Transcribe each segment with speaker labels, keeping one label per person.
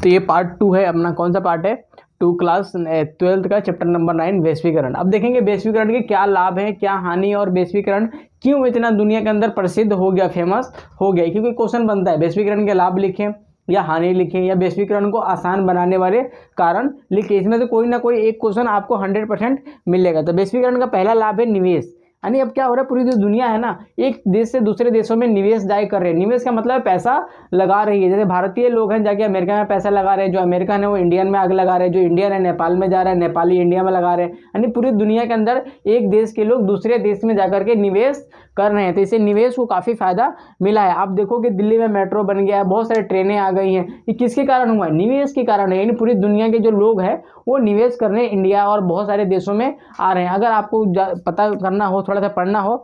Speaker 1: तो ये पार्ट 2 है अपना। कौन सा पार्ट है? 2 क्लास 12th का चैप्टर नंबर 9 वैश्वीकरण। अब देखेंगे वैश्वीकरण के क्या लाभ है, क्या हानि, और वैश्वीकरण क्यों इतना दुनिया के अंदर प्रसिद्ध हो गया, फेमस हो गया। क्योंकि क्वेश्चन बनता है वैश्वीकरण के लाभ लिखें या हानि लिखें या वैश्वीकरण को आसान बनाने वाले कारण लिखें। इसमें से कोई ना कोई एक क्वेश्चन आपको 100% मिलेगा। तो वैश्वीकरण का पहला लाभ है निवेश। यानी अब क्या हो रहा है, पूरी जो दुनिया है ना, एक देश से दूसरे देशों में निवेश जाए कर रहे हैं। निवेश का मतलब है पैसा लगा रही है। जैसे भारतीय लोग हैं जाके अमेरिका में पैसा लगा रहे हैं, जो अमेरिकन है वो इंडियन में आग लगा रहे हैं, जो इंडियन है नेपाल में जा रहे हैं, नेपाली इंडिया में लगा रहे हैं। यानी पूरी दुनिया के अंदर एक देश के लोग दूसरे देश में जाकर के निवेश कर रहे हैं। तो इससे निवेश को काफ़ी फायदा मिला है। आप देखो कि दिल्ली में मेट्रो बन गया है, बहुत सारी ट्रेनें आ गई हैं। ये किसके कारण हुआ है? निवेश के कारण है। यानी पूरी दुनिया के जो लोग हैं वो निवेश करने इंडिया और बहुत सारे देशों में आ रहे हैं। अगर आपको पता करना हो, थोड़ा सा पढ़ना हो,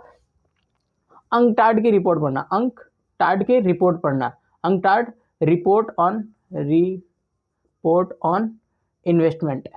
Speaker 1: अंकटाड की रिपोर्ट पढ़ना, अंकटाड की रिपोर्ट पढ़ना, अंकटाड रिपोर्ट ऑन इन्वेस्टमेंट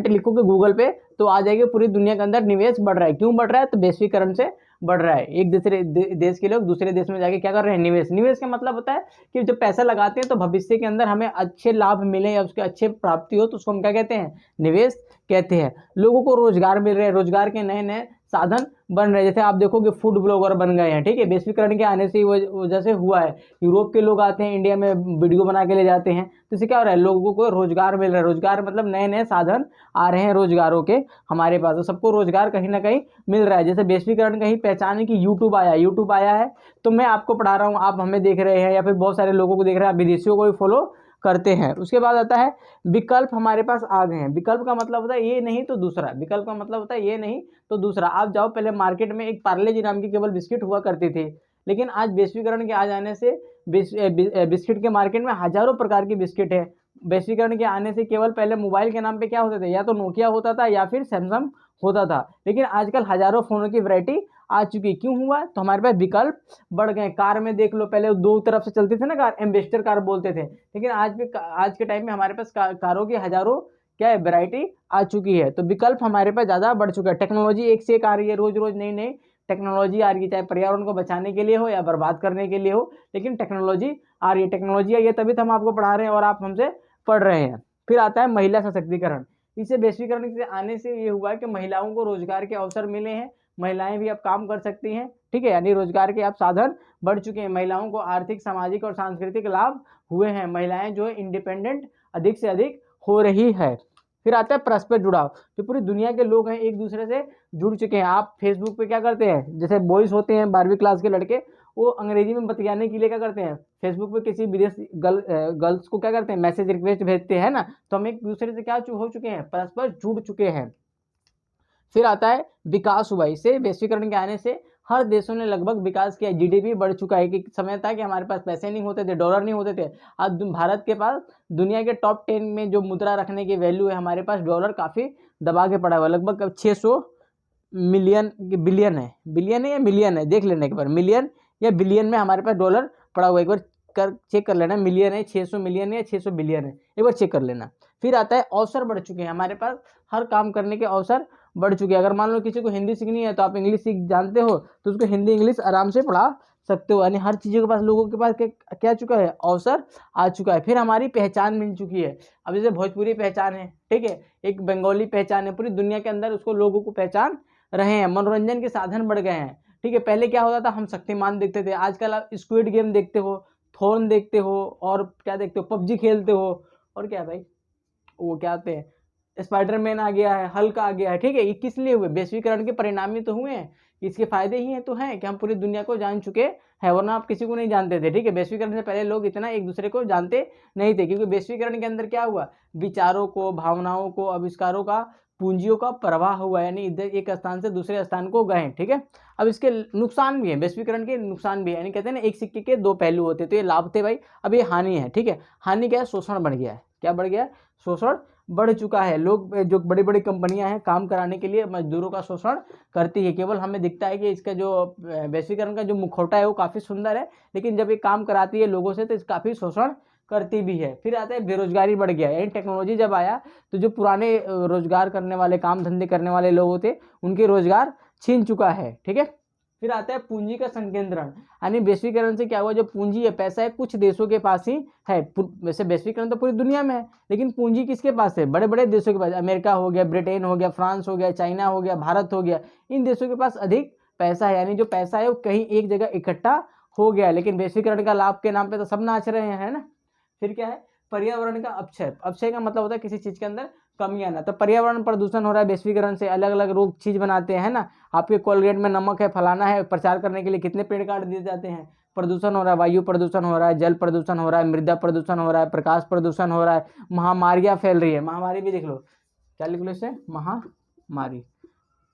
Speaker 1: लिखोगे गूगल पे तो आ जाएगी। पूरी दुनिया के अंदर निवेश बढ़ रहा है। क्यों बढ़ रहा है? तो वैश्वीकरण से बढ़ रहा है। एक दूसरे देश के लोग दूसरे देश में जाके क्या कर रहे हैं? निवेश। निवेश का मतलब होता है कि जब पैसा लगाते हैं तो भविष्य के अंदर हमें अच्छे लाभ मिले या उसके अच्छे प्राप्ति हो तो उसको हम क्या कहते हैं? निवेश कहते हैं। लोगों को रोजगार मिल रहे हैं, रोजगार के नए नए साधन बन रहे हैं। जैसे आप देखोगे फूड ब्लॉगर बन गए हैं, ठीक है, वैश्वीकरण के आने से वजह से हुआ है। यूरोप के लोग आते हैं इंडिया में, वीडियो बना के ले जाते हैं, तो इससे क्या हो रहा है? लोगों को रोजगार मिल रहा है। रोजगार मतलब नए नए साधन आ रहे हैं रोजगारों के हमारे पास, तो सबको रोजगार कहीं ना कहीं मिल रहा है। जैसे वैश्वीकरण कहीं पहचाने की यूट्यूब आया है तो मैं आपको पढ़ा रहा हूँ, आप हमें देख रहे हैं, या फिर बहुत सारे लोगों को देख रहे हैं, आप विदेशियों को भी फॉलो करते हैं। उसके बाद आता है विकल्प हमारे पास आ गए हैं। विकल्प का मतलब होता है ये नहीं तो दूसरा। विकल्प का मतलब होता है ये नहीं तो दूसरा। आप जाओ, पहले मार्केट में एक पार्ले जी नाम की केवल बिस्किट हुआ करती थी, लेकिन आज वैश्वीकरण के आ जाने से बिस्किट के मार्केट में हजारों प्रकार की बिस्किट है। वैश्वीकरण के आने से केवल पहले मोबाइल के नाम पे क्या होते थे? या तो नोकिया होता था या फिर सैमसंग होता था, लेकिन आजकल हजारों फोनों की वैरायटी आ चुकी। क्यों हुआ? तो हमारे पास विकल्प बढ़ गए। कार में देख लो, पहले दो तरफ से चलती थी ना कार, एम्बेसडर कार बोलते थे, लेकिन आज के टाइम में हमारे पास कारों की हजारों क्या है वैरायटी आ चुकी है। तो विकल्प हमारे पास ज़्यादा बढ़ चुका है। टेक्नोलॉजी एक से एक आ रही है, रोज रोज नई नई टेक्नोलॉजी आ रही है, चाहे पर्यावरण को बचाने के लिए हो या बर्बाद करने के लिए हो, लेकिन टेक्नोलॉजी आ रही है। टेक्नोलॉजी आई है तभी तो हम आपको पढ़ा रहे हैं और आप हमसे पढ़ रहे हैं। फिर आता है महिला सशक्तिकरण। इसे वैश्वीकरण से आने से ये हुआ कि महिलाओं को रोजगार के अवसर मिले हैं। महिलाएं भी अब काम कर सकती हैं, ठीक है, यानी रोजगार के अब साधन बढ़ चुके हैं। महिलाओं को आर्थिक, सामाजिक और सांस्कृतिक लाभ हुए हैं। महिलाएं जो है इंडिपेंडेंट अधिक से अधिक हो रही है। फिर आता है परस्पर जुड़ाव। जो पूरी दुनिया के लोग हैं एक दूसरे से जुड़ चुके हैं। आप फेसबुक पे क्या करते हैं? जैसे बॉयज होते हैं 12वीं क्लास के लड़के, वो अंग्रेजी में बतियाने के लिए क्या करते हैं? फेसबुक पे किसी विदेश गर्ल्स को क्या करते हैं? मैसेज रिक्वेस्ट भेजते हैं ना। तो हम एक दूसरे से क्या हो चुके हैं? परस्पर जुड़ चुके हैं। फिर आता है विकास हुआ। इससे वैश्वीकरण के आने से हर देशों ने लगभग विकास किया। जीडीपी बढ़ चुका है। कि समय था कि हमारे पास पैसे नहीं होते थे, डॉलर नहीं होते थे। आज भारत के पास दुनिया के टॉप 10 में जो मुद्रा रखने की वैल्यू है, हमारे पास डॉलर काफ़ी दबा के पड़ा हुआ है। लगभग 600 मिलियन, बिलियन है या मिलियन है, देख लेने के बाद मिलियन या बिलियन में हमारे पास डॉलर पड़ा हुआ है। एक बार चेक कर लेना, मिलियन है, 600 मिलियन है या 600 बिलियन है, एक बार चेक कर लेना। फिर आता है अवसर बढ़ चुके हैं। हमारे पास हर काम करने के अवसर बढ़ चुके हैं। अगर मान लो किसी को हिंदी सीखनी है तो आप इंग्लिश सीख जानते हो तो उसको हिंदी इंग्लिश आराम से पढ़ा सकते हो। यानी हर चीज़ों के पास, लोगों के पास क्या चुका है? अवसर आ चुका है। फिर हमारी पहचान मिल चुकी है। अब जैसे भोजपुरी पहचान है, ठीक है, एक बंगाली पहचान है, पूरी दुनिया के अंदर उसको लोगों को पहचान रहे हैं। मनोरंजन के साधन बढ़ गए हैं, ठीक है। पहले क्या होता था? हम शक्तिमान देखते थे, आजकल आप स्क्विड गेम देखते हो, थ्रोन देखते हो, और क्या देखते हो? पबजी खेलते हो, और क्या भाई वो क्या आते हैं, स्पाइडरमैन आ गया है, हल्क आ गया है, ठीक है। ये किस लिए हुए? वैश्वीकरण के परिणाम ही तो हुए हैं। इसके फायदे ही हैं तो हैं कि हम पूरी दुनिया को जान चुके हैं, वरना आप किसी को नहीं जानते थे, ठीक है। वैश्वीकरण से पहले लोग इतना एक दूसरे को जानते नहीं थे, क्योंकि वैश्वीकरण के अंदर क्या हुआ? विचारों को, भावनाओं को, आविष्कारों का, पूंजियों का प्रवाह हुआ, यानी इधर एक स्थान से दूसरे स्थान को गए, ठीक है। अब इसके नुकसान भी है, वैश्वीकरण के नुकसान भी है, यानी कहते हैं ना एक सिक्के के दो पहलू होते। तो ये लाभ थे भाई, अब ये हानि है, ठीक है। हानि क्या है? शोषण बढ़ गया है। क्या बढ़ गया है? शोषण बढ़ चुका है। लोग, जो बड़ी बड़ी कंपनियां हैं, काम कराने के लिए मजदूरों का शोषण करती है। केवल हमें दिखता है कि इसका जो वैश्वीकरण का जो मुखौटा है वो काफ़ी सुंदर है, लेकिन जब ये काम कराती है लोगों से तो काफ़ी शोषण करती भी है। फिर आता है बेरोजगारी बढ़ गया, यानी टेक्नोलॉजी जब आया तो जो पुराने रोजगार करने वाले, काम धंधे करने वाले लोग थे, उनके रोजगार छीन चुका है, ठीक है। फिर आता है पूंजी का संकेंद्रण, यानी वैश्वीकरण से क्या हुआ, जो पूंजी है, पैसा है, कुछ देशों के पास ही है। वैसे वैश्वीकरण तो पूरी दुनिया में है, लेकिन पूंजी किसके पास है, बड़े बड़े देशों के पास। अमेरिका हो गया, ब्रिटेन हो गया, फ्रांस हो गया, चाइना हो गया, भारत हो गया, इन देशों के पास अधिक पैसा है, यानी जो पैसा है वो कहीं एक जगह इकट्ठा हो गया। लेकिन वैश्वीकरण का लाभ के नाम पे तो सब नाच रहे हैं, है ना। फिर क्या है, पर्यावरण का अपक्षय। अपक्षय का मतलब होता है किसी चीज के अंदर कमी आना। तो पर्यावरण प्रदूषण हो रहा है वैश्वीकरण से, अलग अलग लोग चीज बनाते हैं ना, आपके कोलगेट में नमक है, फलाना है, प्रचार करने के लिए कितने पेड़ काट दिए जाते हैं। प्रदूषण हो रहा है, वायु प्रदूषण हो रहा है, जल प्रदूषण हो रहा है, मृदा प्रदूषण हो रहा है, प्रकाश प्रदूषण हो रहा है, महामारियां फैल रही है। महामारी भी देख लो, क्या लिख लो इसे, महामारी।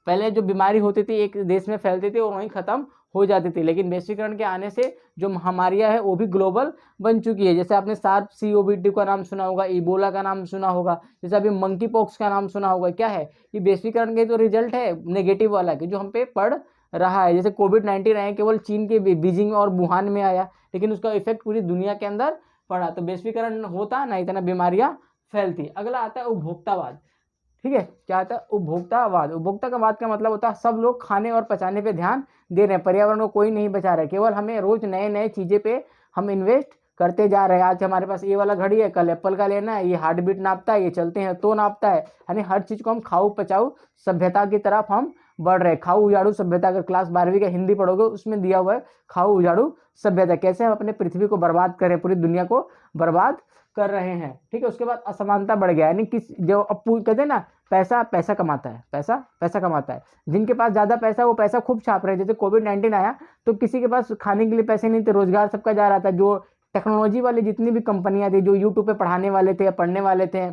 Speaker 1: पहले जो बीमारी होती थी एक देश में फैलती थी और वहीं खत्म हो जाती थी, लेकिन वैश्वीकरण के आने से जो महामारियां है वो भी ग्लोबल बन चुकी है। जैसे आपने सार्स CoV-2 का नाम सुना होगा, इबोला का नाम सुना होगा, जैसे अभी मंकी पॉक्स का नाम सुना होगा। क्या है, ये वैश्वीकरण के तो रिजल्ट है नेगेटिव वाला कि जो हम पे पड़ रहा है। जैसे कोविड-19 आया, केवल चीन के बीजिंग और वुहान में आया, लेकिन उसका इफेक्ट पूरी दुनिया के अंदर पड़ा। तो वैश्वीकरण होता ना, इतना बीमारियां फैलती। अगला आता है उपभोक्तावाद। ठीक है, क्या आता है, उपभोक्तावाद। उपभोक्तावाद का मतलब होता है सब लोग खाने और पचाने पे ध्यान दे रहे हैं, पर्यावरण को कोई नहीं बचा रहा है, केवल हमें रोज नए नए चीजें पे हम इन्वेस्ट करते जा रहे हैं। आज हमारे पास ये वाला घड़ी है, कल एप्पल का लेना है, ये हार्ट बीट नापता है, ये चलते हैं तो नापता है, यानी हर चीज को हम खाऊ पचाऊ सभ्यता की तरफ हम बढ़ रहे हैं। खाऊ उजाड़ू सभ्यता, अगर क्लास 12वीं का हिंदी पढ़ोगे उसमें दिया हुआ है खाऊ उजाड़ू सभ्यता, कैसे हम अपने पृथ्वी को बर्बाद करें, पूरी दुनिया को बर्बाद कर रहे हैं। ठीक है, उसके बाद असमानता बढ़ गया, यानी किस जो अब कहते हैं ना, पैसा पैसा कमाता है, पैसा पैसा कमाता है। जिनके पास ज्यादा पैसा है वो पैसा खूब छाप रहे हैं। जैसे कोविड-19 आया तो किसी के पास खाने के लिए पैसे नहीं थे, रोजगार सबका जा रहा था। जो टेक्नोलॉजी वाली जितनी भी कंपनियां थी, जो यूट्यूब पे पढ़ाने वाले थे या पढ़ने वाले थे,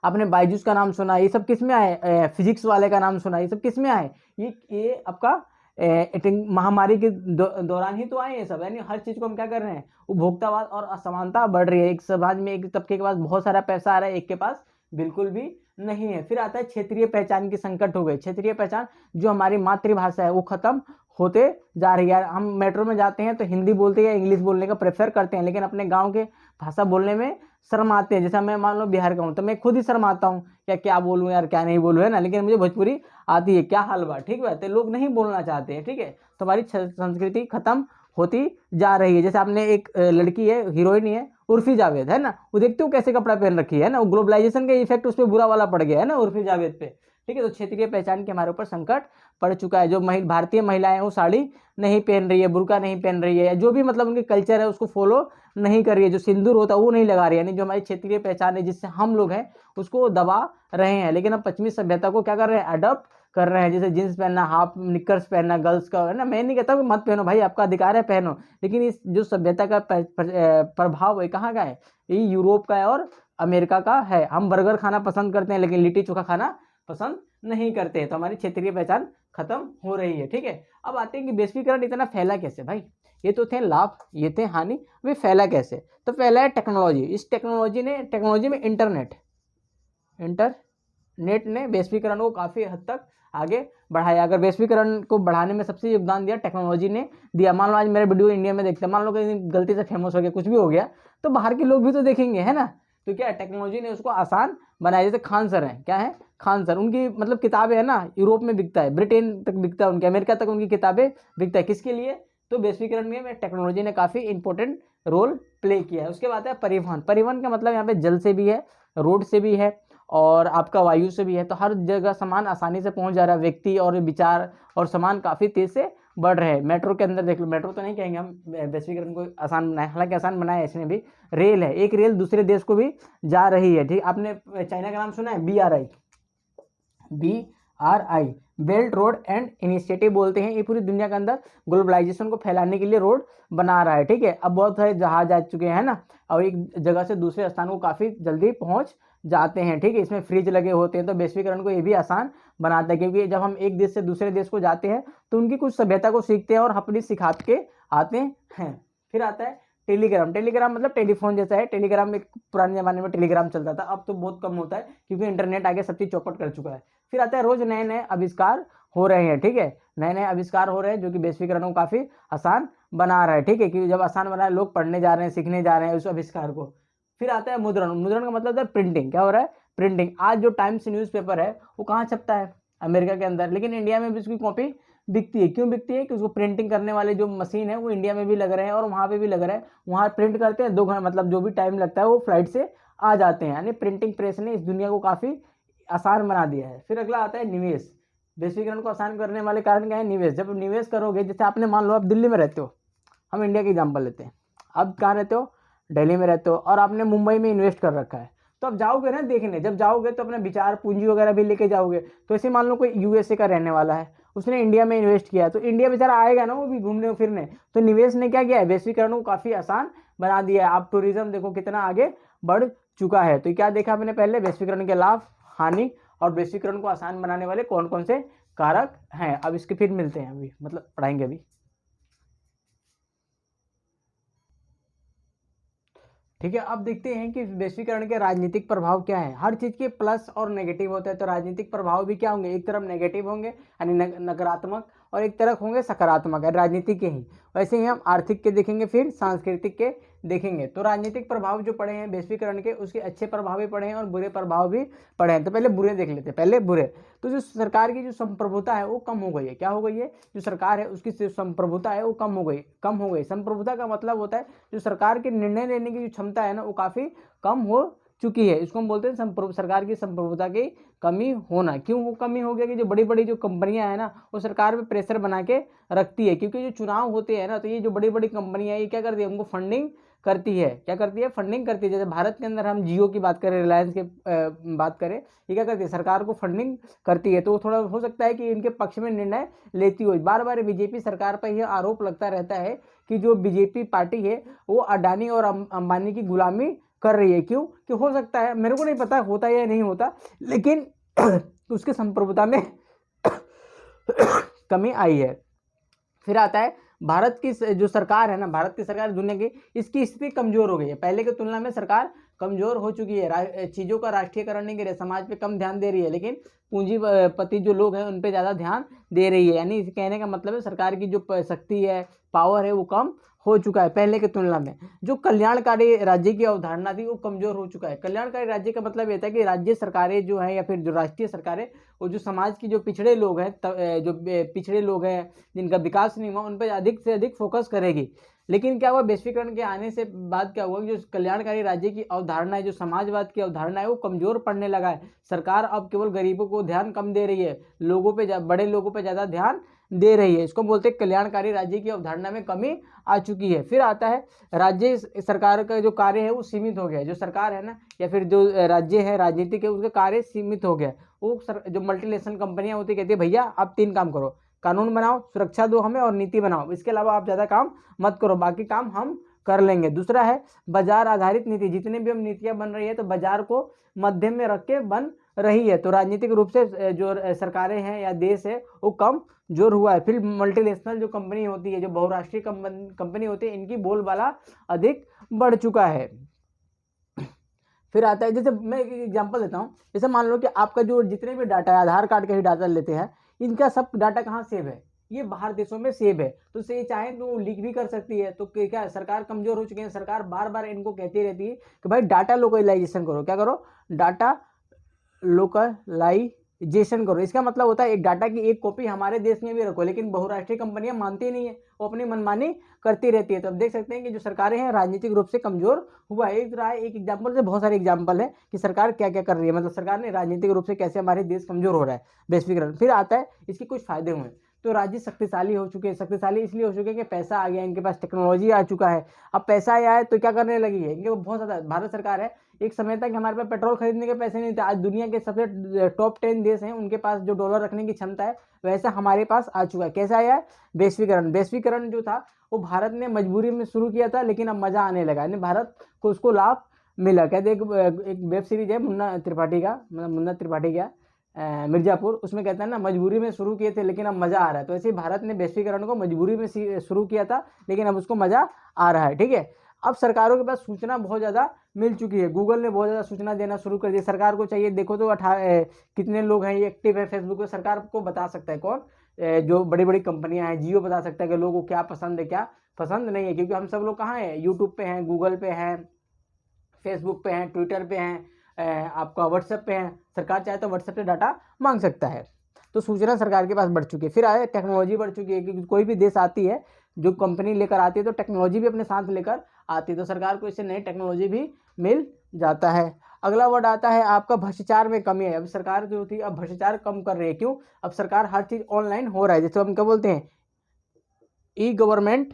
Speaker 1: आपने बायजूस का नाम सुना, ये सब किस में आए, फिजिक्स वाले का नाम सुना, ये सब किस में आए, ये आपका महामारी के दौरान ही तो आए ये सब। यानी हर चीज को हम क्या कर रहे हैं, उपभोक्तावाद और असमानता बढ़ रही है। एक समाज में एक तबके के पास बहुत सारा पैसा आ रहा है, एक के पास बिल्कुल भी नहीं है। फिर आता है क्षेत्रीय पहचान की संकट हो गई। क्षेत्रीय पहचान, जो हमारी मातृभाषा है वो खत्म होते जा रही है। हम मेट्रो में जाते हैं तो हिंदी बोलते हैं या इंग्लिश बोलने का प्रेफर करते हैं, लेकिन अपने गाँव के भाषा बोलने में शर्माते हैं। जैसे मैं मान लो बिहार का हूँ तो मैं खुद ही शर्माता हूँ, क्या बोलूँ यार, क्या नहीं बोलूँ, है ना। लेकिन मुझे भोजपुरी आती है, क्या हाल बा, ठीक है। तो लोग नहीं बोलना चाहते हैं, ठीक है। तो हमारी संस्कृति खत्म होती जा रही है। जैसे आपने एक लड़की है, हीरोइन है, उर्फी जावेद, है ना, वो देखते हो कैसे कपड़ा पहन रखी है ना, वो ग्लोबलाइजेशन का इफेक्ट उस पर बुरा वाला पड़ गया है ना उर्फी जावेद पे। ठीक है, तो क्षेत्रीय पहचान के हमारे ऊपर संकट पड़ चुका है। जो भारतीय महिलाएं वो साड़ी नहीं पहन रही है, बुर्का नहीं पहन रही है, या जो भी मतलब उनके कल्चर है उसको फॉलो नहीं कर रही है, जो सिंदूर होता है वो नहीं लगा रही है, यानी जो हमारी क्षेत्रीय पहचान है जिससे हम लोग हैं उसको दबा रहे हैं। लेकिन हम पश्चिमी सभ्यता को क्या कर रहे हैं, अडॉप्ट कर रहे हैं। जैसे जींस पहनना, हाफ निकर्स पहनना गर्ल्स का, है ना। मैं नहीं कहता कि मत पहनो भाई, आपका अधिकार है, पहनो, लेकिन इस जो सभ्यता का प्रभाव है कहाँ का है, ये यूरोप का है और अमेरिका का है। हम बर्गर खाना पसंद करते हैं लेकिन लिट्टी चोखा खाना पसंद नहीं करते, तो हमारी क्षेत्रीय पहचान खत्म हो रही है। ठीक है, अब आते हैं कि वैश्वीकरण इतना फैला कैसे भाई। ये तो थे लाभ, ये थे हानि, वे फैला कैसे। तो फैला है टेक्नोलॉजी। इस टेक्नोलॉजी में इंटरनेट ने वैश्वीकरण को काफ़ी हद तक आगे बढ़ाया। अगर वैश्वीकरण को बढ़ाने में सबसे योगदान दिया टेक्नोलॉजी ने दिया। मान लो आज मेरे वीडियो इंडिया में देखते हैं, मान लो कहीं गलती से फेमस हो गया, कुछ भी हो गया, तो बाहर के लोग भी तो देखेंगे, है ना। तो क्या टेक्नोलॉजी ने उसको आसान बनाया। जैसे खान सर हैं, क्या है, खान सर, उनकी मतलब किताबें है ना यूरोप में बिकता है, ब्रिटेन तक बिकता है, उनके अमेरिका तक उनकी किताबें बिकता है। किसके लिए, तो वैश्वीकरण में टेक्नोलॉजी ने काफ़ी इंपॉर्टेंट रोल प्ले किया है। उसके बाद है परिवहन। परिवहन का मतलब यहाँ पे जल से भी है, रोड से भी है और आपका वायु से भी है। तो हर जगह सामान आसानी से पहुंच जा रहा है, व्यक्ति और विचार और सामान काफ़ी तेज से बढ़ रहे हैं। मेट्रो के अंदर देख लो, मेट्रो तो नहीं कहेंगे हम, वैश्वीकरण को आसान बनाया, हालांकि आसान बनाया है इसने भी। रेल है, एक रेल दूसरे देश को भी जा रही है। ठीक, आपने चाइना का नाम सुना है, BRI, belt road and initiative बोलते हैं। ये पूरी दुनिया के अंदर ग्लोबलाइजेशन को फैलाने के लिए रोड बना रहा है। ठीक है, अब बहुत सारे जहाज आ चुके हैं ना, और एक जगह से दूसरे स्थान को काफ़ी जल्दी पहुंच जाते हैं। ठीक है, इसमें फ्रिज लगे होते हैं, तो वैश्वीकरण को ये भी आसान बनाता है, क्योंकि जब हम एक देश से दूसरे देश को जाते हैं तो उनकी कुछ सभ्यता को सीखते हैं और अपनी सिखा के आते हैं। फिर आता है टेलीग्राम। टेलीग्राम मतलब टेलीफोन जैसा है। टेलीग्राम में पुराने जमाने में टेलीग्राम चलता था, अब तो बहुत कम होता है क्योंकि इंटरनेट आगे सब चीज चौपट कर चुका है। फिर आता है रोज नए नए आविष्कार हो रहे हैं। ठीक है, नए नए आविष्कार हो रहे हैं जो कि वैश्वीकरण को काफी आसान बना रहा है। ठीक है, क्योंकि जब आसान बना है, लोग पढ़ने जा रहे हैं, सीखने जा रहे हैं उस आविष्कार को। फिर आता है मुद्रण। मुद्रण का मतलब है प्रिंटिंग। क्या हो रहा है, प्रिंटिंग। आज जो टाइम्स न्यूज़पेपर है वो कहाँ छपता है, अमेरिका के अंदर, लेकिन इंडिया में भी उसकी कॉपी बिकती है। क्यों बिकती है? कि उसको प्रिंटिंग करने वाले जो मशीन है वो इंडिया में भी लग रहे हैं और वहाँ पे भी लग रहा है, वहाँ प्रिंट करते हैं 2 घंटे, मतलब जो भी टाइम लगता है वो फ्लाइट से आ जाते हैं। यानी प्रिंटिंग प्रेस ने इस दुनिया को काफ़ी आसान बना दिया है। फिर अगला आता है निवेश। वैश्वीकरण को आसान करने वाले कारण क्या है? निवेश। जब निवेश करोगे, जैसे आपने मान लो आप दिल्ली में रहते हो, हम इंडिया की एग्जाम्पल लेते हैं, अब कहाँ रहते हो? दिल्ली में रहते हो, और आपने मुंबई में इन्वेस्ट कर रखा है, तो अब जाओगे ना देखने, जब जाओगे तो अपने विचार पूंजी वगैरह भी लेके जाओगे। तो ऐसे मान लो कोई यूएसए का रहने वाला है, उसने इंडिया में इन्वेस्ट किया, तो इंडिया बेचारा आएगा ना वो भी घूमने फिरने। तो निवेश ने क्या किया है? वैश्वीकरण को काफ़ी आसान बना दिया है। आप टूरिज्म देखो कितना आगे बढ़ चुका है। तो क्या देखा मैंने पहले? वैश्वीकरण के लाभ, हानि और वैश्वीकरण को आसान बनाने वाले कौन कौन से कारक हैं। अब इसके फिर मिलते हैं, अभी मतलब पढ़ाएंगे अभी, ठीक है। अब देखते हैं कि वैश्वीकरण के राजनीतिक प्रभाव क्या है। हर चीज के प्लस और नेगेटिव होते हैं, तो राजनीतिक प्रभाव भी क्या होंगे? एक तरफ नेगेटिव होंगे यानी नकारात्मक, और एक तरफ होंगे सकारात्मक, यानी राजनीतिक के ही। वैसे ही हम आर्थिक के देखेंगे, फिर सांस्कृतिक के देखेंगे। तो राजनीतिक प्रभाव जो पड़े हैं वैश्वीकरण के, उसके अच्छे प्रभाव भी पड़े हैं और बुरे प्रभाव भी पड़े हैं। तो पहले बुरे देख लेते हैं, पहले बुरे। तो जो सरकार की जो संप्रभुता है वो कम हो गई है। क्या हो गई है? जो सरकार है उसकी जो संप्रभुता है वो कम हो गई। संप्रभुता का मतलब होता है जो सरकार के निर्णय लेने की जो क्षमता है ना वो काफ़ी कम हो चुकी है। इसको हम बोलते हैं सरकार की संप्रभुता की कमी होना। क्यों वो कमी हो गया? कि जो बड़ी बड़ी जो कंपनियां हैं ना वो सरकार पे प्रेशर बना के रखती है, क्योंकि जो चुनाव होते हैं ना, तो ये जो बड़ी बड़ी कंपनियां ये क्या करती है? उनको फंडिंग करती है। क्या करती है? फंडिंग करती है। जैसे भारत के अंदर हम जियो की बात करें, रिलायंस की बात करें, ये क्या करती है? सरकार को फंडिंग करती है। तो थोड़ा हो सकता है कि इनके पक्ष में निर्णय लेती हो। बार बार बीजेपी सरकार पर यह आरोप लगता रहता है कि जो बीजेपी पार्टी है वो अडानी और अंबानी की गुलामी कर रही है। क्यों? कि हो सकता है, मेरे को नहीं पता होता या नहीं होता, लेकिन उसके संप्रभुता में कमी आई है। फिर आता है भारत की जो सरकार है ना, भारत की सरकार दुनिया की, इसकी स्थिति कमजोर हो गई है। पहले की तुलना में सरकार कमजोर हो चुकी है। चीजों का राष्ट्रीयकरण नहीं कर रही है, समाज पे कम ध्यान दे रही है, लेकिन पूंजीपति जो लोग हैं उन पे ज्यादा ध्यान दे रही है। यानी कहने का मतलब है सरकार की जो शक्ति है, पावर है, वो कम हो चुका है पहले की तुलना में। जो कल्याणकारी राज्य की अवधारणा थी वो कमजोर हो चुका है। कल्याणकारी राज्य का मतलब ये था कि राज्य सरकारें जो है या फिर जो राष्ट्रीय सरकारें, वो जो समाज की जो पिछड़े लोग हैं, जो पिछड़े लोग हैं जिनका विकास नहीं हुआ, उन पर अधिक से अधिक फोकस करेगी। लेकिन क्या हुआ? वैश्वीकरण के आने से बाद क्या हुआ? जो कल्याणकारी राज्य की अवधारणा है, जो समाजवाद की अवधारणा है, वो कमजोर पड़ने लगा है। सरकार अब केवल गरीबों को ध्यान कम दे रही है, लोगों पे बड़े लोगों पे ज्यादा ध्यान दे रही है। इसको बोलते हैं कल्याणकारी राज्य की अवधारणा में कमी आ चुकी है। फिर आता है राज्य सरकार का जो कार्य है वो सीमित हो गया है। जो सरकार है ना या फिर जो राज्य है राजनीतिक है, उसका कार्य सीमित हो गया। वो जो मल्टीनेशनल कंपनियां होती कहती है भैया आप 3 काम करो, कानून बनाओ, सुरक्षा दो हमें और नीति बनाओ, इसके अलावा आप ज़्यादा काम मत करो, बाकी काम हम कर लेंगे। दूसरा है बाजार आधारित नीति। जितने भी हम नीतियां बन रही है तो बाजार को मध्यम में रख के बन रही है। तो राजनीतिक रूप से जो सरकारें हैं या देश है वो कम जोर हुआ है। फिर मल्टीनेशनल जो कंपनी होती है, जो बहुराष्ट्रीय कंपनी होती है, इनकी बोलबाला अधिक बढ़ चुका है। फिर आता है, जैसे मैं एक एग्जांपल देता हूँ, जैसे मान लो कि आपका जो जितने भी डाटा है, आधार कार्ड का ही डाटा लेते हैं, इनका सब डाटा कहाँ सेव है? ये बाहर देशों में सेव है। तो से चाहे तो लीक भी कर सकती है। तो क्या सरकार कमजोर हो चुकी है? सरकार बार बार इनको कहती रहती है कि भाई डाटा लोकलाइजेशन करो। क्या करो? डाटा लोकलाइजेशन करो। इसका मतलब होता है एक डाटा की एक कॉपी हमारे देश में भी रखो, लेकिन बहुराष्ट्रीय कंपनियां मानती नहीं है, वो अपनी मनमानी करती रहती है। तो अब देख सकते हैं कि जो सरकारें हैं राजनीतिक रूप से कमजोर हुआ है। एक एग्जाम्पल से बहुत सारे एग्जाम्पल है कि सरकार क्या क्या कर रही है, मतलब सरकार ने राजनीतिक रूप से कैसे हमारे देश कमजोर हो रहा है वैश्वीकरण। फिर आता है इसके कुछ फायदे हुए। तो राज्य शक्तिशाली हो चुके हैं। शक्तिशाली इसलिए हो चुके हैं कि पैसा आ गया, इनके पास टेक्नोलॉजी आ चुका है। अब पैसा आया है तो क्या करने लगी है? इनके बहुत ज्यादा, भारत सरकार है, एक समय तक हमारे पास पेट्रोल खरीदने के पैसे नहीं थे। आज दुनिया के सबसे टॉप 10 देश हैं, उनके पास जो डॉलर रखने की क्षमता है वैसा हमारे पास आ चुका है। कैसे आया है? वैश्वीकरण। वैश्वीकरण जो था वो भारत ने मजबूरी में शुरू किया था, लेकिन अब मजा आने लगा, यानी भारत को उसको लाभ मिला। कहते एक वेब सीरीज है मुन्ना त्रिपाठी का, मतलब मुन्ना त्रिपाठी का मिर्जापुर, उसमें कहता है ना मजबूरी में शुरू किए थे लेकिन अब मजा आ रहा है। तो ऐसे भारत ने वैश्वीकरण को मजबूरी में शुरू किया था, लेकिन अब उसको मजा आ रहा है। ठीक है। अब सरकारों के पास सूचना बहुत ज़्यादा मिल चुकी है। गूगल ने बहुत ज़्यादा सूचना देना शुरू कर दिया। सरकार को चाहिए, देखो तो 18 कितने लोग हैं ये एक्टिव है फेसबुक पे, सरकार को बता सकता है कौन, जो बड़ी बड़ी कंपनियां हैं। जियो बता सकता है कि लोगों को क्या पसंद है क्या पसंद नहीं है, क्योंकि हम सब लोग कहाँ हैं? यूट्यूब पे हैं, गूगल पे हैं, फेसबुक पे हैं, ट्विटर पे हैं, आपका व्हाट्सएप पे हैं। सरकार चाहे तो व्हाट्सएप पे डाटा मांग सकता है। तो सूचना सरकार के पास बढ़ चुकी है। फिर आए टेक्नोलॉजी बढ़ चुकी है, क्योंकि कोई भी देश आती है, जो कंपनी लेकर आती है तो टेक्नोलॉजी भी अपने साथ लेकर आती है, तो सरकार को इससे नई टेक्नोलॉजी भी मिल जाता है। अगला वर्ड आता है आपका भ्रष्टाचार में कमी है। अब सरकार जो थी अब भ्रष्टाचार कम कर रही है। क्यों? अब सरकार हर चीज ऑनलाइन हो रहा है, जैसे हम क्या बोलते हैं, ई गवर्नमेंट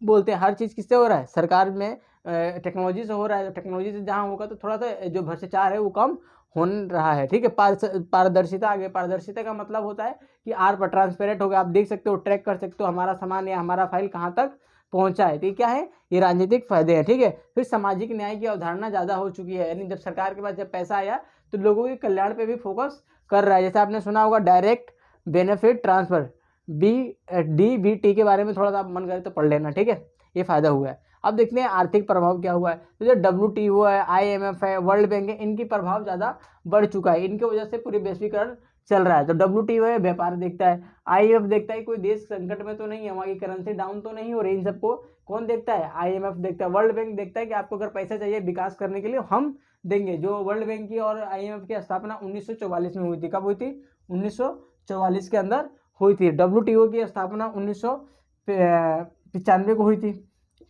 Speaker 1: बोलते हैं। हर चीज किससे हो रहा है? सरकार में टेक्नोलॉजी से हो रहा है। तो टेक्नोलॉजी से जहाँ होगा तो थोड़ा सा जो भ्रष्टाचार है वो कम हो रहा है। ठीक है, पारदर्शिता आ गई। पारदर्शिता का मतलब होता है कि आर पर ट्रांसपेरेंट हो गया, आप देख सकते हो, ट्रैक कर सकते हो हमारा सामान या हमारा फाइल कहाँ तक पहुंचा है। तो ये क्या है? ये राजनीतिक फायदे हैं। ठीक है, फिर सामाजिक न्याय की अवधारणा ज्यादा हो चुकी है, यानी जब सरकार के पास जब पैसा आया तो लोगों के कल्याण पे भी फोकस कर रहा है। जैसे आपने सुना होगा डायरेक्ट बेनिफिट ट्रांसफर, DBT के बारे में थोड़ा सा आप मन करे तो पढ़ लेना। ठीक है, ये फायदा हुआ है। अब देखते हैं आर्थिक प्रभाव क्या हुआ है। तो जो WTO है, IMF है, वर्ल्ड बैंक है, इनकी प्रभाव ज्यादा बढ़ चुका है। इनकी वजह से पूरी वैश्वीकरण चल रहा है। तो WTO है, व्यापार देखता है। IMF देखता है कोई देश संकट में तो नहीं है, वहाँ की करेंसी डाउन तो नहीं हो रही। इन सबको कौन देखता है? IMF देखता है। वर्ल्ड बैंक देखता है कि आपको अगर पैसा चाहिए विकास करने के लिए हम देंगे। जो वर्ल्ड बैंक की और IMF की स्थापना 1944 में हुई थी। कब हुई थी? 1944 के अंदर हुई थी। WTO की स्थापना 1995 को हुई थी।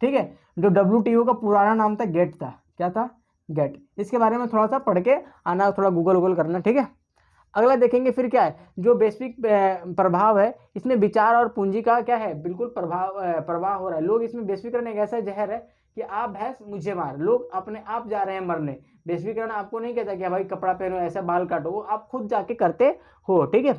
Speaker 1: ठीक है, जो WTO का पुराना नाम था गेट था। क्या था? गेट। इसके बारे में थोड़ा सा पढ़ के आना, थोड़ा गूगल करना। ठीक है, अगला देखेंगे फिर क्या है, जो वैश्विक प्रभाव है, इसमें विचार और पूंजी का क्या है? बिल्कुल प्रवाह हो रहा है। लोग इसमें वैश्वीकरण एक ऐसा जहर है कि आप भैंस मुझे मार, लोग अपने आप जा रहे हैं मरने। वैश्वीकरण आपको नहीं कहता कि भाई कपड़ा पहनो, ऐसा बाल काटो, वो आप खुद जाके करते हो। ठीक है,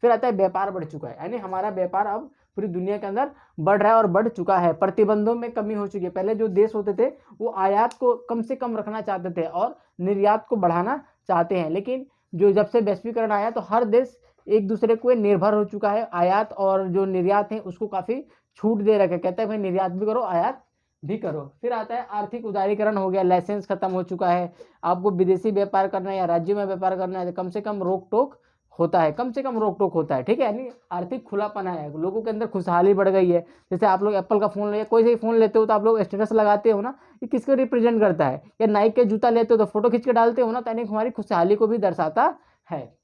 Speaker 1: फिर आता है व्यापार बढ़ चुका है, यानी हमारा व्यापार अब पूरी दुनिया के अंदर बढ़ रहा है और बढ़ चुका है। प्रतिबंधों में कमी हो चुकी है। पहले जो देश होते थे वो आयात को कम से कम रखना चाहते थे और निर्यात को बढ़ाना चाहते हैं, लेकिन जो जब से वैश्वीकरण आया तो हर देश एक दूसरे को निर्भर हो चुका है। आयात और जो निर्यात है उसको काफी छूट दे रखा है, कहता है भाई निर्यात भी करो, आयात भी करो। फिर आता है आर्थिक उदारीकरण हो गया, लाइसेंस खत्म हो चुका है। आपको विदेशी व्यापार करना है या राज्यों में व्यापार करना है तो कम से कम रोक टोक होता है, कम से कम रोक टोक होता है। ठीक है, यानी आर्थिक खुलापन है, लोगों के अंदर खुशहाली बढ़ गई है। जैसे आप लोग एप्पल का फोन ले, कोई से फोन लेते हो तो आप लोग स्टेटस लगाते हो ना, ये किसको रिप्रेजेंट करता है? या नाइक के जूता लेते हो तो फोटो खींच के डालते हो ना, तो यानी हमारी खुशहाली को भी दर्शाता है।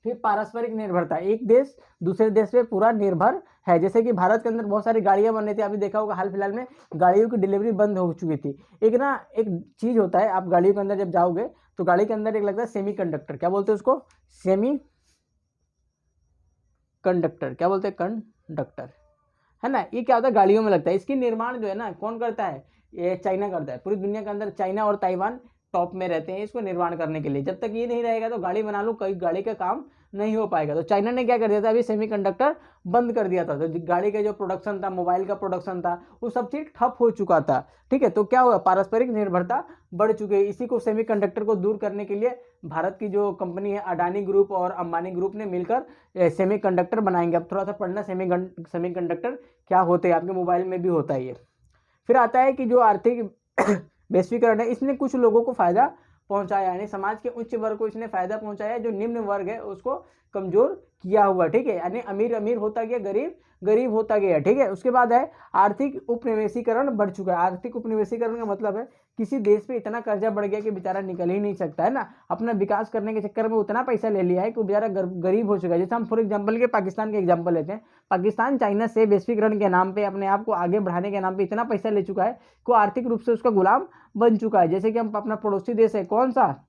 Speaker 1: फिर पारस्परिक निर्भरता, एक देश दूसरे देश पे पूरा निर्भर है। जैसे कि भारत के अंदर बहुत सारी गाड़ियां बन रही थी, अभी देखा होगा हाल फिलहाल में गाड़ियों की डिलीवरी बंद हो चुकी थी। एक चीज होता है, आप गाड़ियों के अंदर जब जाओगे तो गाड़ी के अंदर एक लगता है सेमी कंडक्टर, क्या बोलते हैं उसको? सेमी कंडक्टर, क्या बोलते हैं? कंडक्टर, है ना। ये क्या होता है? गाड़ियों में लगता है। इसकी निर्माण जो है ना, कौन करता है? ये चाइना करता है। पूरी दुनिया के अंदर चाइना और ताइवान टॉप में रहते हैं इसको निर्माण करने के लिए। जब तक ये नहीं रहेगा तो गाड़ी बना लो, कई गाड़ी का काम नहीं हो पाएगा। तो चाइना ने क्या कर दिया था, अभी सेमीकंडक्टर बंद कर दिया था। तो गाड़ी का जो प्रोडक्शन था, मोबाइल का प्रोडक्शन था, वो सब चीज ठप हो चुका था। ठीक है, तो क्या हुआ? पारस्परिक निर्भरता बढ़ चुकी है। इसी को सेमीकंडक्टर को दूर करने के लिए भारत की जो कंपनी है अडानी ग्रुप और अंबानी ग्रुप ने मिलकर सेमीकंडक्टर बनाएंगे। अब थोड़ा सा पढ़ना सेमीकंडक्टर क्या होते हैं, आपके मोबाइल में भी होता है ये। फिर आता है कि जो आर्थिक वैश्वीकरण है, इसने कुछ लोगों को फायदा पहुंचाया, यानी समाज के उच्च वर्ग को इसने फायदा पहुंचाया, जो निम्न वर्ग है उसको कमजोर किया हुआ। ठीक है, यानी अमीर अमीर होता गया, गरीब गरीब होता गया। ठीक है, उसके बाद है आर्थिक उपनिवेशीकरण बढ़ चुका है। आर्थिक उपनिवेशीकरण का मतलब है किसी देश पे इतना कर्जा बढ़ गया कि बेचारा निकल ही नहीं सकता, है ना। अपना विकास करने के चक्कर में उतना पैसा ले लिया है कि वो बेचारा गरीब हो चुका है। जैसे हम फॉर एग्जाम्पल के पाकिस्तान के एग्जाम्पल लेते हैं, पाकिस्तान चाइना से वैश्वीकरण के नाम पे, अपने आप को आगे बढ़ाने के नाम पे इतना पैसा ले चुका है कि वो आर्थिक रूप से उसका गुलाम बन चुका है। जैसे कि हम अपना पड़ोसी देश है कौन सा,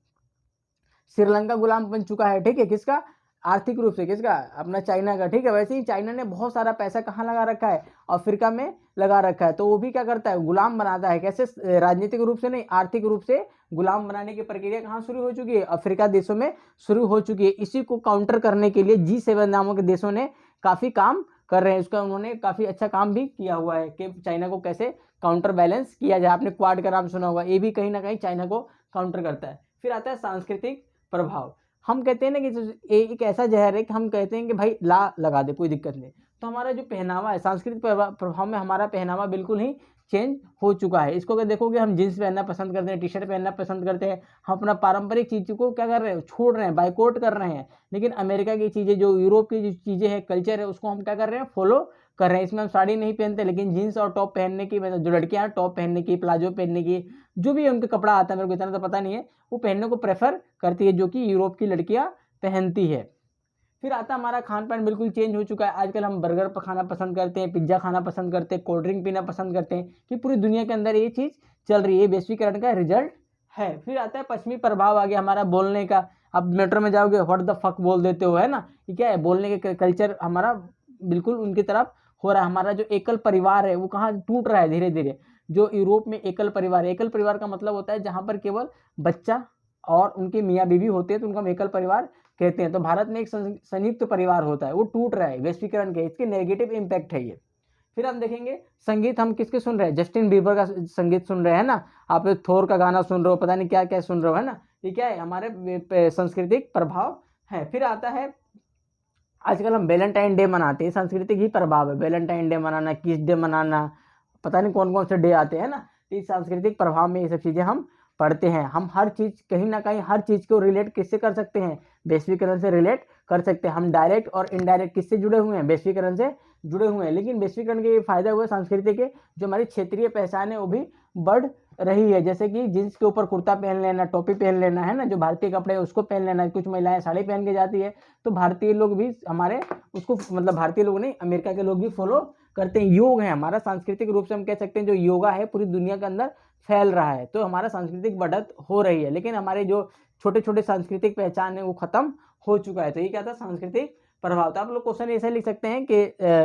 Speaker 1: श्रीलंका गुलाम बन चुका है। ठीक है, किसका? आर्थिक रूप से किसका? अपना चाइना का। ठीक है, वैसे ही चाइना ने बहुत सारा पैसा कहाँ लगा रखा है? अफ्रीका में लगा रखा है। तो वो भी क्या करता है? गुलाम बनाता है। कैसे? राजनीतिक रूप से नहीं, आर्थिक रूप से गुलाम बनाने की प्रक्रिया कहाँ शुरू हो चुकी है? अफ्रीका देशों में शुरू हो चुकी है। इसी को काउंटर करने के लिए G7 नामों के देशों ने काफी काम कर रहे हैं। उसका उन्होंने काफी अच्छा काम भी किया हुआ है कि चाइना को कैसे काउंटर बैलेंस किया जाए। आपने क्वाड का नाम सुना होगा, ये भी कहीं ना कहीं चाइना को काउंटर करता है। फिर आता है सांस्कृतिक प्रभाव। हम कहते हैं ना कि एक ऐसा जहर है कि हम कहते हैं कि भाई ला लगा दे, कोई दिक्कत नहीं। तो हमारा जो पहनावा है, सांस्कृतिक प्रभाव में हमारा पहनावा बिल्कुल ही चेंज हो चुका है। इसको अगर देखोगे, हम जींस पहनना पसंद करते हैं, टी शर्ट पहनना पसंद करते हैं, हम अपना पारंपरिक चीज़ों को क्या कर रहे हैं? छोड़ रहे हैं, बाइकआउट कर रहे हैं। लेकिन अमेरिका की चीज़ें, जो यूरोप की जो चीज़ें हैं, कल्चर है, उसको हम क्या कर रहे हैं? फॉलो कर रहे हैं। इसमें हम साड़ी नहीं पहनते, लेकिन जीन्स और टॉप पहनने की, मतलब जो लड़कियां टॉप पहनने की, प्लाजो पहनने की, जो भी उनका कपड़ा आता है, मेरे को इतना तो पता नहीं है, वो पहनने को प्रेफर करती है, जो कि यूरोप की लड़कियां पहनती है। फिर आता हमारा खान पान बिल्कुल चेंज हो चुका है। आजकल हम बर्गर पर खाना पसंद करते हैं, पिज्ज़ा खाना पसंद करते हैं, कोल्ड ड्रिंक पीना पसंद करते हैं, कि पूरी दुनिया के अंदर ये चीज़ चल रही है, वैश्वीकरण का रिजल्ट है। फिर आता है पश्चिमी प्रभाव आ गया हमारा बोलने का। अब मेट्रो में जाओगे व्हाट द फक बोल देते हो, है ना, ये क्या है, बोलने के कल्चर हमारा बिल्कुल उनकी तरफ हो रहा है। हमारा जो एकल परिवार है वो कहाँ टूट रहा है धीरे धीरे। जो यूरोप में एकल परिवार है, एकल परिवार का मतलब होता है जहाँ पर केवल बच्चा और उनके मियाँ बीवी होते हैं, तो उनका हम एकल परिवार कहते हैं। तो भारत में एक संयुक्त परिवार होता है, वो टूट रहा है वैश्वीकरण के, इसके नेगेटिव इम्पैक्ट है ये। फिर हम देखेंगे संगीत, हम किसके सुन रहे हैं, जस्टिन बीबर का संगीत सुन रहे हैं ना, आप थोर का गाना सुन रहे हो, पता नहीं क्या क्या सुन रहे हो, है ना, ये क्या है, हमारे सांस्कृतिक प्रभाव है। फिर आता है आजकल हम वैलेंटाइन डे मनाते हैं, सांस्कृतिक ही प्रभाव है, वैलेंटाइन डे मनाना, किस डे मनाना, पता नहीं कौन कौन से डे आते हैं ना, तो इस सांस्कृतिक प्रभाव में ये सब चीज़ें हम पढ़ते हैं। हम हर चीज़ कहीं ना कहीं हर चीज़ को रिलेट किससे कर सकते हैं, वैश्वीकरण से रिलेट कर सकते हैं। हम डायरेक्ट और इनडायरेक्ट किससे जुड़े हुए हैं, वैश्वीकरण से जुड़े हुए हैं। लेकिन वैश्वीकरण के फायदा हुए सांस्कृतिक के, जो हमारी क्षेत्रीय पहचान है वो भी बढ़ रही है। जैसे कि जींस के ऊपर कुर्ता पहन लेना, टोपी पहन लेना, है ना, जो भारतीय कपड़े उसको पहन लेना, कुछ महिलाएं साड़ी पहन के जाती है, तो भारतीय लोग भी हमारे उसको, मतलब भारतीय लोग नहीं, अमेरिका के लोग भी फॉलो करते हैं। योग है हमारा, सांस्कृतिक रूप से हम कह सकते हैं जो योगा है पूरी दुनिया के अंदर फैल रहा है, तो हमारा सांस्कृतिक बढ़त हो रही है। लेकिन हमारे जो छोटे छोटे सांस्कृतिक पहचान है वो खत्म हो चुका है। तो ये क्या था, सांस्कृतिक प्रभाव। तो आप लोग क्वेश्चन ऐसे लिख सकते हैं कि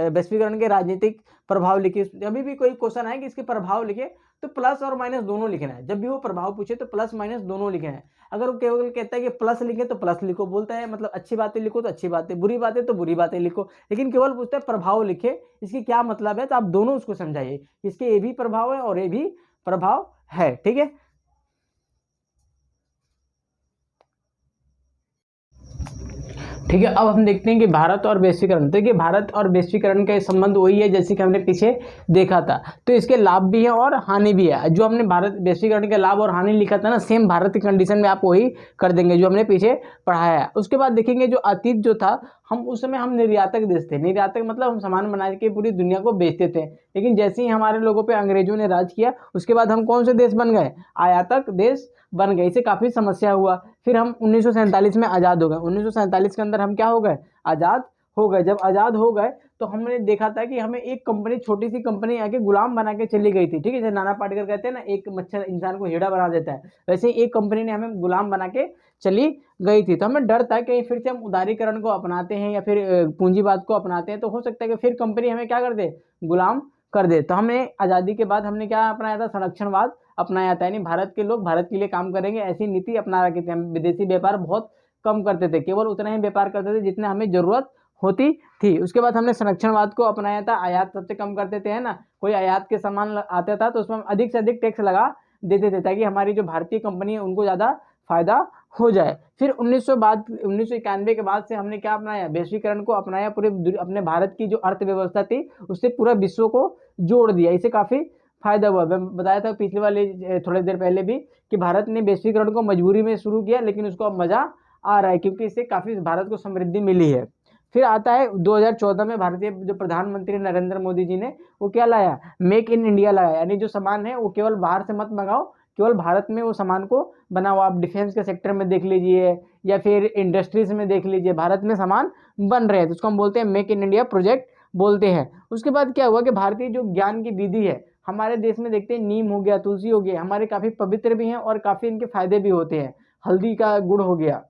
Speaker 1: वैश्वीकरण के राजनीतिक प्रभाव लिखिए। अभी भी कोई क्वेश्चन है कि इसके प्रभाव लिखे, तो प्लस और माइनस दोनों लिखना है। जब भी वो प्रभाव पूछे तो प्लस माइनस दोनों लिखना है। अगर वो केवल कहता है कि प्लस लिखे तो प्लस लिखो, बोलता है मतलब अच्छी बातें लिखो तो अच्छी बातें, बुरी बातें तो बुरी बातें लिखो, लेकिन केवल पूछता है प्रभाव लिखे, इसकी क्या मतलब है, तो आप दोनों उसको समझाइए, इसके ये भी प्रभाव है और ये भी प्रभाव है। ठीक है, ठीक है। अब हम देखते हैं कि भारत और वैश्वीकरण। देखिए भारत और वैश्वीकरण का संबंध वही है जैसे कि हमने पीछे देखा था। तो इसके लाभ भी है और हानि भी है। जो हमने भारत वैश्वीकरण के लाभ और हानि लिखा था ना, सेम भारत की कंडीशन में आप वही कर देंगे जो हमने पीछे पढ़ाया है। उसके बाद देखेंगे जो अतीत जो था, हम उस समय हम निर्यातक देश थे। निर्यातक मतलब हम सामान बना के पूरी दुनिया को बेचते थे। लेकिन जैसे ही हमारे लोगों पे अंग्रेजों ने राज किया, उसके बाद हम कौन से देश बन गए, आयातक देश बन गए। इससे काफ़ी समस्या हुआ। फिर हम 1947 में आज़ाद हो गए। 1947 के अंदर हम क्या हो गए, आज़ाद हो गए। जब आज़ाद हो गए तो हमने देखा था कि हमें एक कंपनी, छोटी सी कंपनी आके गुलाम बना के चली गई थी। ठीक है, जैसे नाना पाटेकर कहते हैं ना, एक मच्छर इंसान को हेड़ा बना देता है, वैसे ही एक कंपनी ने हमें गुलाम बना के चली गई थी। तो हमें डर था कि फिर से हम उदारीकरण को अपनाते हैं या फिर पूंजीवाद को अपनाते हैं तो हो सकता है कि फिर कंपनी हमें क्या कर दे, गुलाम कर दे। तो हमने आज़ादी के बाद हमने क्या अपनाया था, संरक्षणवाद अपनाया था। यानी भारत के लोग भारत के लिए काम करेंगे, ऐसी नीति अपना रखी थी। हम विदेशी व्यापार बहुत कम करते थे, केवल उतना ही व्यापार करते थे जितना हमें जरूरत होती थी। उसके बाद हमने संरक्षणवाद को अपनाया था, आयात सबसे कम करते थे, है ना। कोई आयात के सामान आता था तो उसमें हम अधिक से अधिक टैक्स लगा देते थे ताकि हमारी जो भारतीय कंपनी है उनको ज़्यादा फायदा हो जाए। फिर 1991 के बाद से हमने क्या अपनाया, वैश्वीकरण को अपनाया। पूरे अपने भारत की जो अर्थव्यवस्था थी उससे पूरा विश्व को जोड़ दिया। इससे काफ़ी फायदा हुआ। मैं बताया था पिछले वाले थोड़ी देर पहले भी कि भारत ने वैश्वीकरण को मजबूरी में शुरू किया, लेकिन उसको अब मजा आ रहा है क्योंकि इससे काफ़ी भारत को समृद्धि मिली है। फिर आता है 2014 में भारतीय जो प्रधानमंत्री नरेंद्र मोदी जी ने वो क्या लाया, मेक इन इंडिया लाया। यानी जो सामान है वो केवल बाहर से मत मंगाओ, केवल भारत में वो सामान को बनाओ। आप डिफेंस के सेक्टर में देख लीजिए या फिर इंडस्ट्रीज में देख लीजिए, भारत में सामान बन रहे हैं, तो उसको हम बोलते हैं मेक इन इंडिया प्रोजेक्ट बोलते हैं। उसके बाद क्या हुआ कि भारतीय जो ज्ञान की विधि है हमारे देश में, देखते हैं नीम हो गया, तुलसी हो गया, हमारे काफ़ी पवित्र भी हैं और काफ़ी इनके फायदे भी होते हैं। हल्दी का गुड़ हो गया,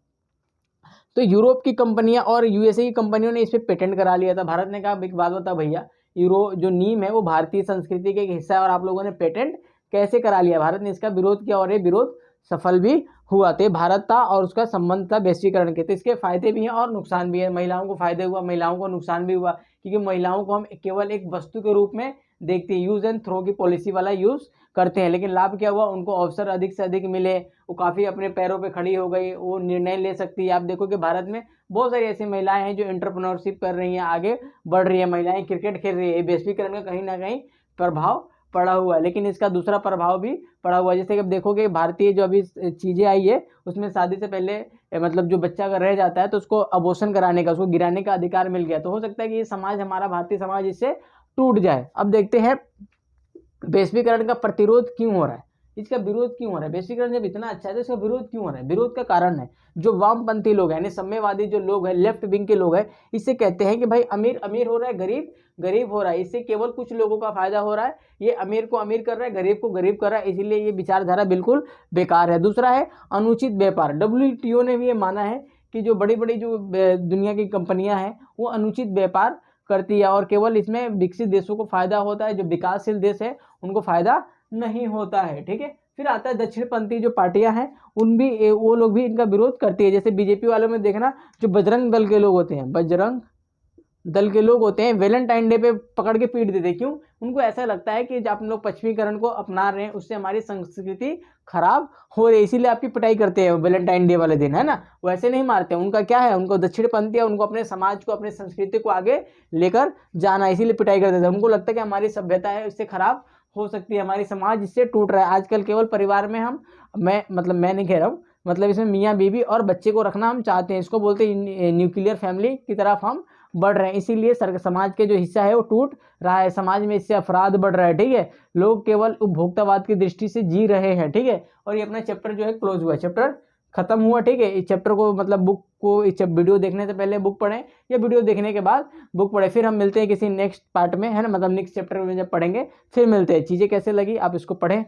Speaker 1: तो यूरोप की कंपनियां और यूएसए की कंपनियों ने इस पर पेटेंट करा लिया था। भारत ने कहा एक बात बता भैया, यूरो जो नीम है वो भारतीय संस्कृति का एक हिस्सा है और आप लोगों ने पेटेंट कैसे करा लिया। भारत ने इसका विरोध किया और ये विरोध सफल भी हुआ। तो भारत था और उसका संबंध था वैश्वीकरण के। तो इसके फायदे भी हैं और नुकसान भी है। महिलाओं को फायदे हुआ, महिलाओं को नुकसान भी हुआ, क्योंकि महिलाओं को हम केवल एक वस्तु के रूप में देखते हैं, यूज एंड थ्रो की पॉलिसी वाला यूज करते हैं। लेकिन लाभ क्या हुआ, उनको अवसर अधिक से अधिक मिले, वो काफ़ी अपने पैरों पे खड़ी हो गई, वो निर्णय ले सकती है। आप देखो कि भारत में बहुत सारी ऐसी महिलाएं हैं जो एंटरप्रेन्योरशिप कर रही हैं, आगे बढ़ रही है। महिलाएं क्रिकेट खेल रही है। वैश्वीकरण का कहीं ना कहीं प्रभाव पड़ा हुआ है। लेकिन इसका दूसरा प्रभाव भी पड़ा हुआ है। जैसे कि अब देखोगे भारतीय जो अभी चीज़ें आई है उसमें शादी से पहले मतलब जो बच्चा अगर रह जाता है तो उसको अबॉर्शन कराने का, उसको गिराने का अधिकार मिल गया। तो हो सकता है कि ये समाज, हमारा भारतीय समाज इससे टूट जाए। अब देखते हैं वैश्वीकरण का प्रतिरोध क्यों हो रहा है। इसका विरोध क्यों हो रहा है? वैश्वीकरण जब इतना अच्छा है तो इसका विरोध क्यों हो रहा है? विरोध का कारण है जो वामपंथी लोग हैं, यानी साम्यवादी जो लोग हैं, लेफ्ट विंग के लोग हैं, इससे कहते हैं कि भाई अमीर अमीर हो रहा है, गरीब गरीब हो रहा है, इससे केवल कुछ लोगों का फायदा हो रहा है, ये अमीर को अमीर कर रहा है, गरीब को गरीब कर रहा है, इसीलिए ये विचारधारा बिल्कुल बेकार है। दूसरा है अनुचित व्यापार। WTO ने भी ये माना है कि जो बड़ी बड़ी जो दुनिया की कंपनियां हैं वो अनुचित व्यापार करती है और केवल इसमें विकसित देशों को फायदा होता है, जो विकासशील देश है उनको फायदा नहीं होता है। ठीक है, फिर आता है दक्षिणपंथी जो पार्टियां हैं उन भी वो लोग भी इनका विरोध करती है। जैसे बीजेपी वालों में देखना, जो बजरंग दल के लोग होते हैं, बजरंग दल के लोग होते हैं, वैलेंटाइन डे पे पकड़ के पीट देते। क्यों? उनको ऐसा लगता है कि जब आप लोग पश्चिमीकरण को अपना रहे हैं उससे हमारी संस्कृति खराब हो रही है, इसीलिए आपकी पिटाई करते हैं वैलेंटाइन डे वाले दिन, है ना। वो ऐसे नहीं मारते, उनका क्या है, उनको दक्षिणपंथी है, उनको अपने समाज को, अपने संस्कृति को आगे लेकर जाना, इसीलिए पिटाई कर देते हैं। उनको लगता है कि हमारी सभ्यता है इससे खराब हो सकती है, हमारी समाज इससे टूट रहा है। आजकल केवल परिवार में हम, मैं नहीं कह रहा हूँ, मतलब इसमें मियाँ बीवी और बच्चे को रखना हम चाहते हैं, इसको बोलते हैं न्यूक्लियर फैमिली की तरफ हम बढ़ रहे हैं, इसीलिए समाज के जो हिस्सा है वो टूट रहा है, समाज में इससे अपराध बढ़ रहा है। ठीक है, लोग केवल उपभोक्तावाद की दृष्टि से जी रहे हैं। ठीक है, और ये अपना चैप्टर जो है क्लोज हुआ, चैप्टर खत्म हुआ। ठीक है, इस चैप्टर को मतलब बुक को, इस वीडियो देखने से पहले बुक पढ़ें या वीडियो देखने के बाद बुक पढ़ें। फिर हम मिलते हैं किसी नेक्स्ट पार्ट में, है ना, मतलब नेक्स्ट चैप्टर में जब पढ़ेंगे फिर मिलते हैं। चीज़ें कैसे लगी आप इसको पढ़ें।